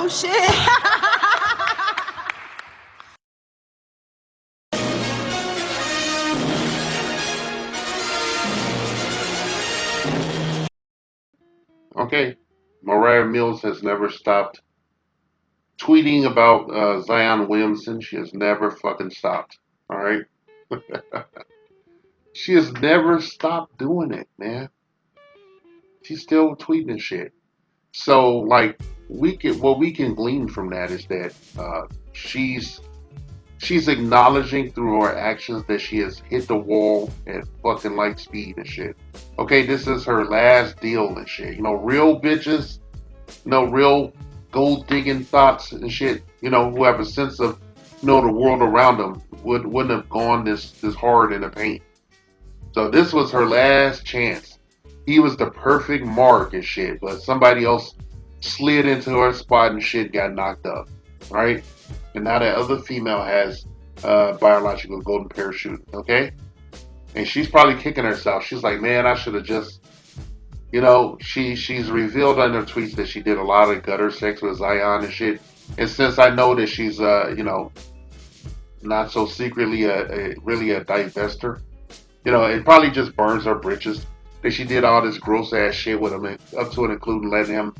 Oh shit. Okay, Moriah Mills has never stopped tweeting about Zion Williamson. She has never fucking stopped. All right, she has never stopped doing it, man. She's still tweeting and shit. So like, what we can glean from that is that she's she's acknowledging through her actions that she has hit the wall at fucking light speed and shit. Okay, this is her last deal and shit. You know, real bitches, real gold digging thoughts and shit. Who have a sense of, the world around them wouldn't have gone this hard in the paint. So this was her last chance. He was the perfect mark and shit, but somebody else slid into her spot and shit got knocked up, right? And now that other female has biological golden parachute, okay? And she's probably kicking herself. She's like, man, I should have just, she's revealed on her tweets that she did a lot of gutter sex with Zion and shit. And since I know that she's, not so secretly really a divester, it probably just burns her britches that she did all this gross ass shit with him, up to and including letting him,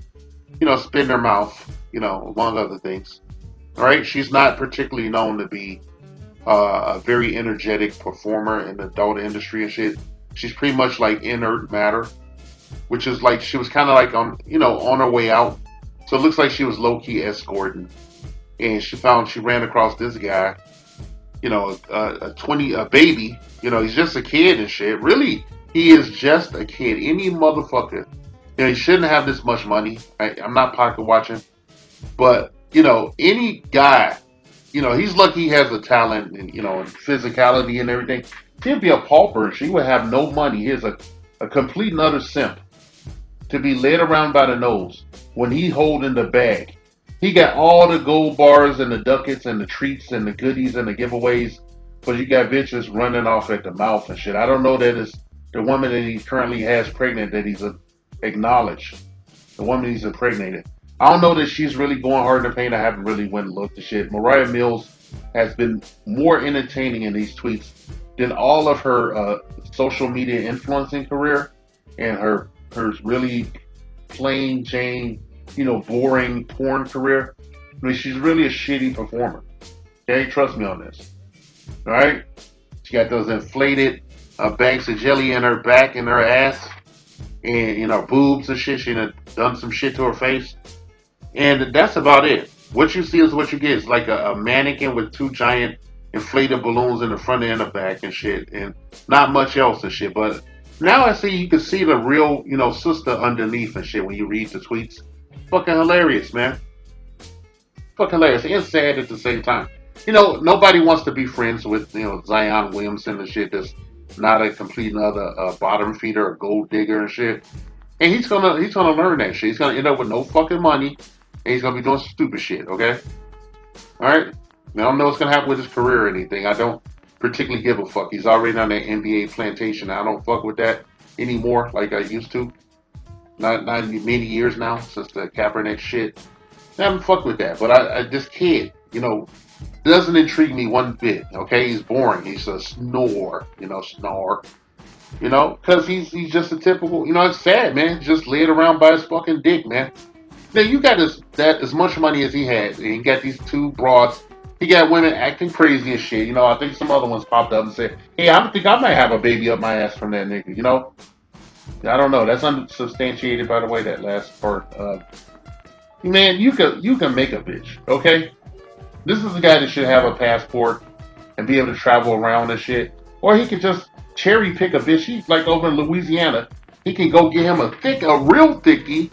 spit in her mouth, among other things. All right, she's not particularly known to be a very energetic performer in the adult industry and shit. She's pretty much like inert matter, which is like she was kind of like on her way out. So it looks like she was low key escorting, and she ran across this guy, a baby, he's just a kid and shit. Really, he is just a kid. Any motherfucker, he shouldn't have this much money. I'm not pocket watching, but any guy, he's lucky he has a talent and and physicality and everything. He'd be a pauper. She would have no money. He's a complete and utter simp to be led around by the nose when he holding the bag. He got all the gold bars and the ducats and the treats and the goodies and the giveaways, but you got bitches running off at the mouth and shit. I don't know that it's the woman that he currently has pregnant that he's acknowledged. The woman he's impregnated. I don't know that she's really going hard in the paint. I haven't really went and looked at shit. Moriah Mills has been more entertaining in these tweets than all of her social media influencing career and her really plain Jane, boring porn career. I mean, she's really a shitty performer. Okay, trust me on this. All right, she got those inflated banks of jelly in her back and her ass, and her boobs and shit. She done some shit to her face, and that's about it. What you see is what you get. It's like a mannequin with two giant inflated balloons in the front and the back and shit, and not much else and shit. But now I see you can see the real, sister underneath and shit when you read the tweets. Fucking hilarious, man. Fucking hilarious and sad at the same time. Nobody wants to be friends with, Zion Williamson and shit that's not a complete another bottom feeder or gold digger and shit. And he's gonna learn that shit. He's gonna end up with no fucking money and he's gonna be doing stupid shit, okay? Alright? I don't know what's gonna happen with his career or anything. I don't particularly give a fuck. He's already on that NBA plantation. I don't fuck with that anymore like I used to. Not many years now since the Kaepernick shit. I haven't fucked with that. But I this kid, doesn't intrigue me one bit. Okay, he's boring. He's a snore. Because he's just a typical. It's sad, man. Just laid around by his fucking dick, man. Now you got as much money as he had, and he got these two broads. He got women acting crazy and shit. I think some other ones popped up and said, "Hey, I think I might have a baby up my ass from that nigga." I don't know. That's unsubstantiated, by the way. That last part. Man, you can make a bitch. Okay, this is a guy that should have a passport and be able to travel around and shit. Or he could just cherry pick a bitch. He's like over in Louisiana. He can go get him a real thickie,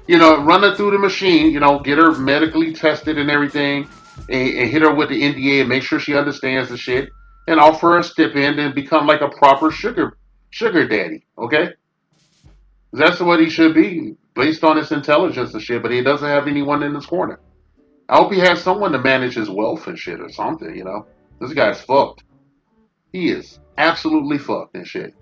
run her through the machine, get her medically tested and everything, and hit her with the NDA and make sure she understands the shit, and offer her a stipend and become like a proper sugar daddy, okay? That's what he should be, based on his intelligence and shit, but he doesn't have anyone in his corner. I hope he has someone to manage his wealth and shit or something. This guy's fucked. He is absolutely fucked and shit.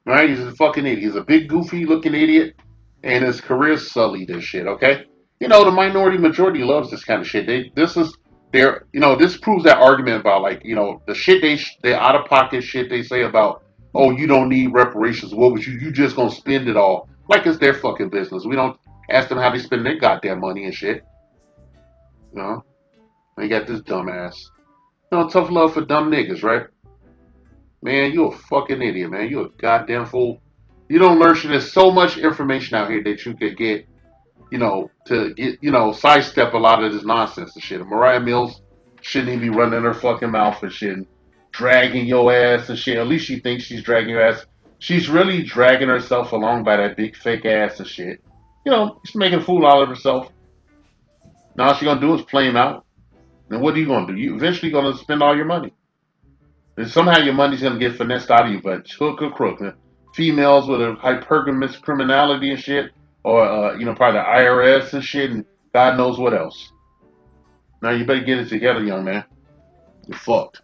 Right? He's a fucking idiot. He's a big, goofy looking idiot, and his career's sullied and shit, okay? The minority majority loves this kind of shit. This proves that argument about like, the shit the out of pocket shit they say about, oh, you don't need reparations. What would you just gonna spend it all? Like it's their fucking business. We don't ask them how they spend their goddamn money and shit. You know, they got this dumbass. Tough love for dumb niggas, right? Man, you a fucking idiot, man. You a goddamn fool. You don't learn shit. There's so much information out here that you could get, to get, sidestep a lot of this nonsense and shit. And Moriah Mills shouldn't even be running her fucking mouth and shit, and dragging your ass and shit. At least she thinks she's dragging your ass. She's really dragging herself along by that big fake ass and shit. She's making a fool out of herself. Now all she's gonna do is play him out. And what are you gonna do? You eventually gonna spend all your money. And somehow your money's gonna get finessed out of you, but hook or crook. Man. Females with a hypergamous criminality and shit, or probably the IRS and shit, and God knows what else. Now you better get it together, young man. You're fucked.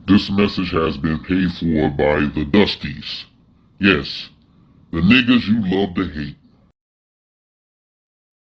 This message has been paid for by the Dusties. Yes, the niggas you love to hate.